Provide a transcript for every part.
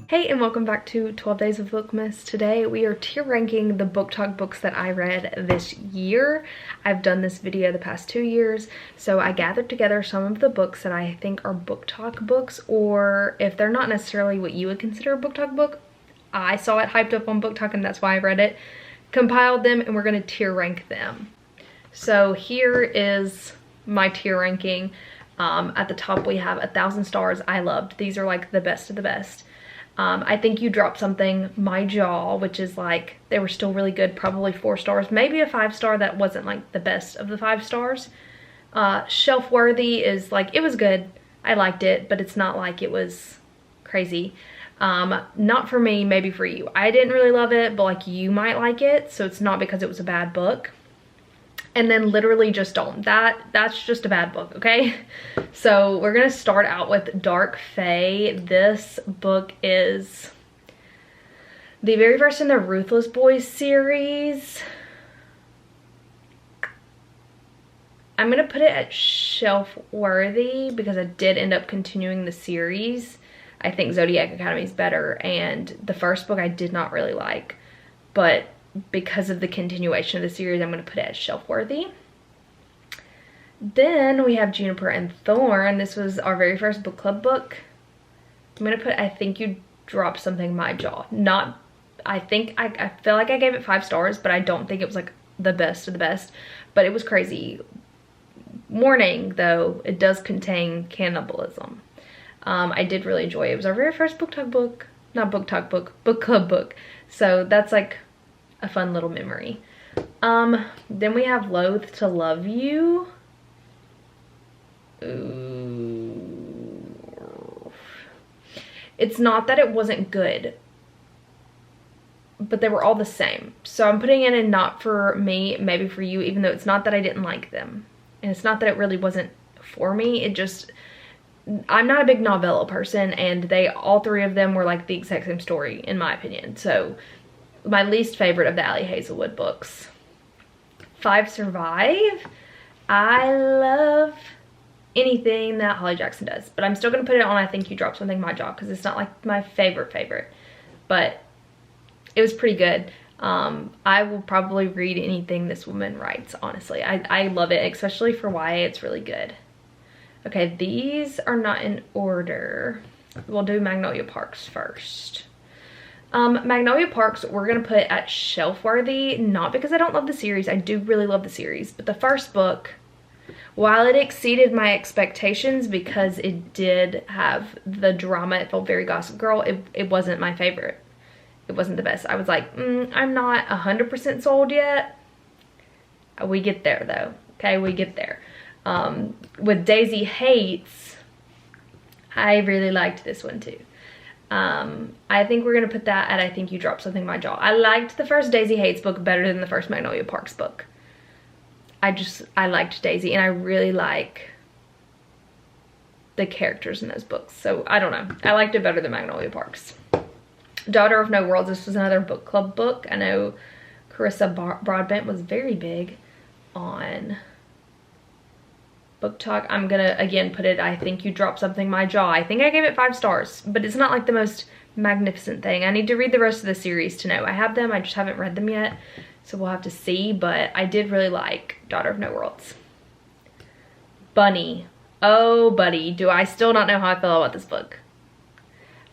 Hey, and welcome back to 12 Days of Bookmas. Today we are tier ranking the BookTok books that I read this year. I've done this video the past 2 years, so I gathered together some of the books that I think are BookTok books, or if they're not necessarily what you would consider a BookTok book, I saw it hyped up on BookTok and that's why I read it. Compiled them and we're going to tier rank them. So here is my tier ranking. At the top we have 1,000 Stars I Loved. These are like the best of the best. I think you dropped something, My Jaw, which is like, they were still really good, probably 4 stars, maybe a 5-star that wasn't like the best of the 5 stars. Shelf Worthy is like, it was good, I liked it, but it's not like it was crazy. Not for me, maybe for you. I didn't really love it, but like you might like it, so it's not because it was a bad book. And then Literally Just Don't. That's just a bad book, okay? So we're gonna start out with Dark Fae. This book is the very first in the Ruthless Boys series. I'm gonna put it at shelf worthy because I did end up continuing the series. I think Zodiac Academy is better, and the first book I did not really like, but because of the continuation of the series, I'm going to put it as shelf worthy. Then we have Juniper and Thorn. This was our very first book club book. I'm going to put I Think You Dropped Something, My Jaw. Not, I feel like I gave it 5 stars, but I don't think it was like the best of the best, but it was crazy. Warning though, it does contain cannibalism. I did really enjoy it. It was our very first BookTok book, not BookTok book, book club book. So that's like a fun little memory. Then we have Loathe to Love You. Ooh. It's not that it wasn't good, but they were all the same. So I'm putting it in not for me, maybe for you, even though it's not that I didn't like them. And it's not that it really wasn't for me. It just, I'm not a big novella person, and all 3 of them were like the exact same story in my opinion. So my least favorite of the Ali Hazelwood books. 5 Survive. I love anything that Holly Jackson does, but I'm still gonna put it on I Think You Dropped Something, My Jaw, because it's not like my favorite, but it was pretty good. I will probably read anything this woman writes, honestly. I love it, especially for YA, it's really good. Okay, these are not in order. We'll do Magnolia Parks first. Magnolia Parks we're gonna put at shelf worthy, not because I don't love the series. I do really love the series, but the first book, while it exceeded my expectations because it did have the drama, it felt very Gossip Girl, it wasn't my favorite. It wasn't the best. I was like, I'm not 100% sold yet. We get there though, okay, we get there. With Daisy Hates, I really liked this one too. I think we're gonna put that at I Think You Dropped Something, My Jaw. I liked the first Daisy Hates book better than the first Magnolia Parks book. I liked Daisy, and I really like the characters in those books. So I don't know, I liked it better than Magnolia Parks. Daughter of No Worlds, this was another book club book. I know Carissa Broadbent was very big on BookTok. I'm gonna again put it I Think You Dropped Something, My Jaw. I think I gave it 5 stars, but it's not like the most magnificent thing. I need to read the rest of the series to know. I have them, I just haven't read them yet, so we'll have to see, but I did really like Daughter of No Worlds. Bunny. Oh buddy, do I still not know how I feel about this book.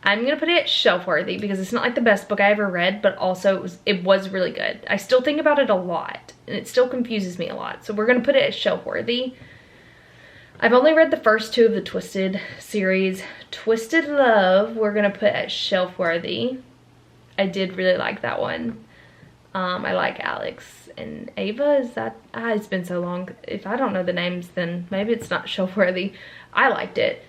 I'm gonna put it shelf worthy because it's not like the best book I ever read, but also it was really good. I still think about it a lot, and it still confuses me a lot, so we're gonna put it at shelf worthy. I've only read the first 2 of the Twisted series. Twisted Love, we're gonna put at shelf worthy. I did really like that one. I like Alex and Ava. Is that, it's been so long. If I don't know the names, then maybe it's not shelf worthy. I liked it.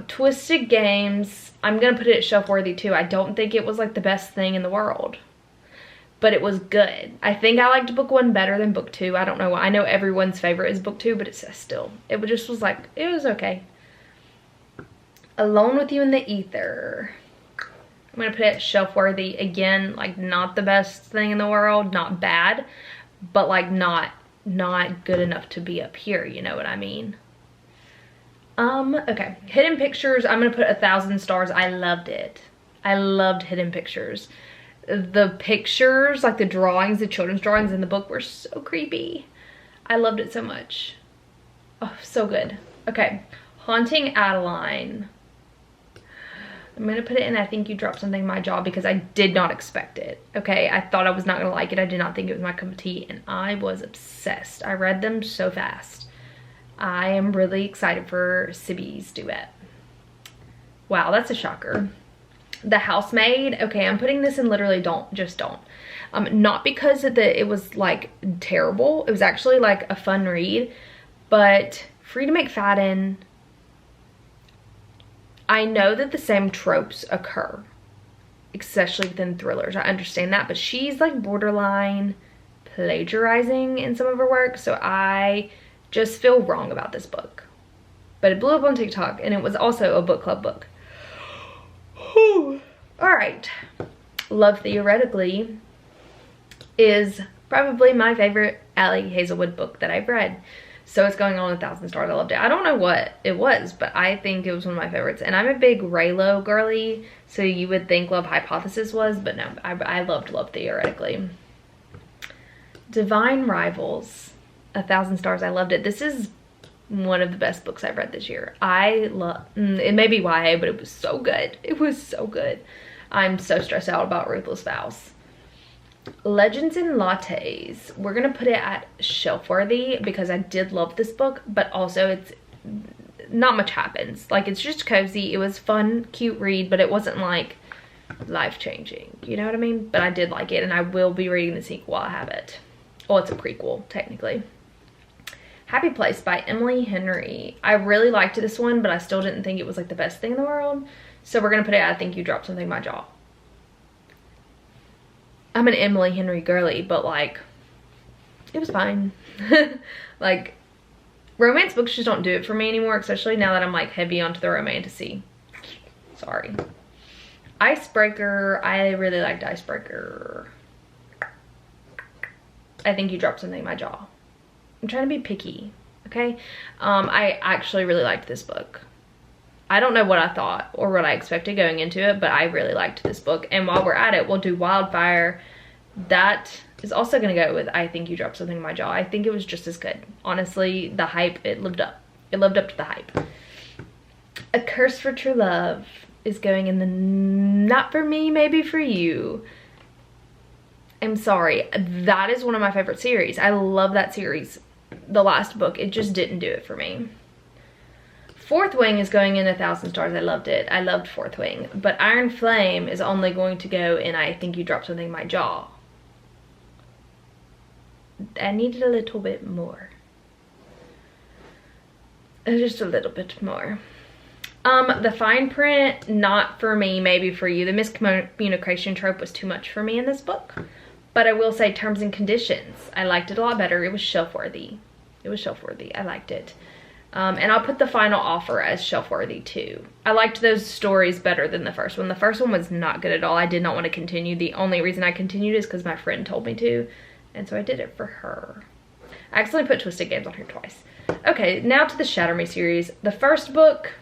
Twisted Games, I'm gonna put it at shelf worthy too. I don't think it was like the best thing in the world, but it was good. I think I liked book 1 better than book 2. I don't know why. I know everyone's favorite is book 2, but it just was like, it was okay. Alone with You in the Ether. I'm gonna put it shelf worthy again, like not the best thing in the world, not bad, but like not good enough to be up here, you know what I mean? Okay, Hidden Pictures, I'm gonna put 1,000 stars. I loved it. I loved Hidden Pictures. The pictures, like the drawings, the children's drawings in the book were so creepy. I loved it so much. Oh, so good. Okay, Haunting Adeline. I'm gonna put it in I Think You Dropped Something in My Jaw because I did not expect it. Okay, I thought I was not gonna like it. I did not think it was my cup of tea, and I was obsessed. I read them so fast. I am really excited for Sibby's duet. Wow, that's a shocker. The Housemaid. Okay, I'm putting this in literally don't. Not because it was like terrible. It was actually like a fun read, but Frida McFadden, I know that the same tropes occur, especially within thrillers. I understand that, but she's like borderline plagiarizing in some of her work, so I just feel wrong about this book. But it blew up on TikTok, and it was also a book club book. All right, Love Theoretically is probably my favorite Ali Hazelwood book that I've read. So It's Going On 1,000 Stars. I loved it. I don't know what it was, but I think it was one of my favorites. And I'm a big Raylo girly, so you would think Love Hypothesis was, but no, I loved Love Theoretically. Divine Rivals, 1,000 Stars. I loved it. This is one of the best books I've read this year. It may be YA, but it was so good. It was so good. I'm so stressed out about Ruthless Vows. Legends and Lattes. We're gonna put it at shelf-worthy because I did love this book, but also it's not much happens. Like, it's just cozy. It was fun, cute read, but it wasn't like life-changing. You know what I mean? But I did like it, and I will be reading the sequel while I have it. Well, it's a prequel, technically. Happy Place by Emily Henry. I really liked this one, but I still didn't think it was like the best thing in the world. So we're gonna put it at I Think You Dropped Something in My Jaw. I'm an Emily Henry girly, but like, it was fine. Like, romance books just don't do it for me anymore, especially now that I'm like heavy onto the romantasy. Sorry. Icebreaker. I really liked Icebreaker. I Think You Dropped Something in My Jaw. I'm trying to be picky, okay? I actually really liked this book. I don't know what I thought or what I expected going into it, but I really liked this book. And while we're at it, we'll do Wildfire. That is also going to go with I Think You Dropped Something in My Jaw. I think it was just as good. Honestly, the hype, it lived up. It lived up to the hype. A Curse for True Love is going in the not for me, maybe for you. I'm sorry. That is one of my favorite series. I love that series. The last book, it just didn't do it for me. Fourth Wing is going in 1,000 Stars. I loved it. I loved Fourth Wing. But Iron Flame is only going to go in I Think You Dropped Something in My Jaw. I needed a little bit more. Just a little bit more. The Fine Print, not for me, maybe for you. The miscommunication trope was too much for me in this book. But I will say Terms and Conditions. I liked it a lot better. It was shelf-worthy. It was shelf-worthy. I liked it. And I'll put The Final Offer as shelf-worthy too. I liked those stories better than the first one. The first one was not good at all. I did not want to continue. The only reason I continued is because my friend told me to. And so I did it for her. I accidentally put Twisted Games on here twice. Okay, now to the Shatter Me series. The first book,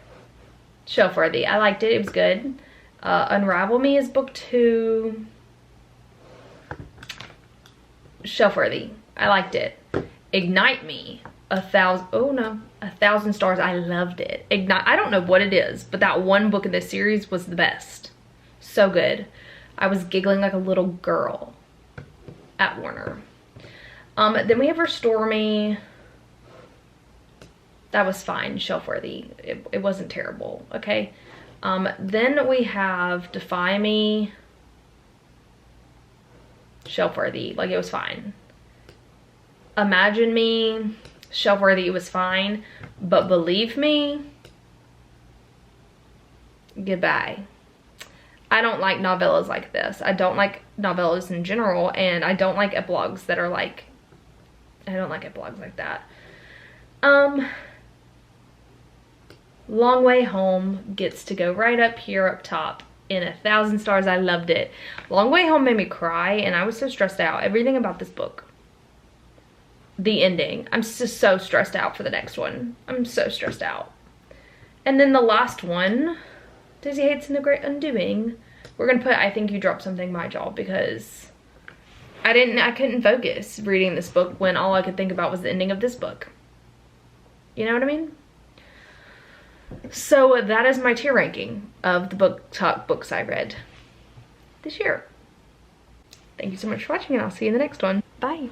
shelf-worthy. I liked it. It was good. Unravel Me is book 2. Shelf-worthy. I liked it. Ignite Me. 1,000 Stars. I loved it. Ignite. I don't know what it is, but that one book in this series was the best. So good. I was giggling like a little girl at Warner. Then we have Restore Me. That was fine. Shelf-worthy. It wasn't terrible. Okay. Then we have Defy Me. Shelf-worthy. Like, it was fine. Imagine Me. Shelf-worthy. It was fine. But Believe Me. Goodbye. I don't like novellas like this. I don't like novellas in general, and I don't like epilogues that are like, I don't like epilogues like that. Long Way Home gets to go right up here up top in 1,000 Stars. I loved it. Long Way Home made me cry, and I was so stressed out. Everything about this book. The ending. I'm just so stressed out for the next one. I'm so stressed out. And then the last one, Dizzy Hates and the Great Undoing. we're gonna put I Think You Dropped Something My Jaw, because I couldn't focus reading this book when all I could think about was the ending of this book. You know what I mean? So that is my tier ranking of the BookTok books I read this year. Thank you so much for watching, and I'll see you in the next one. Bye.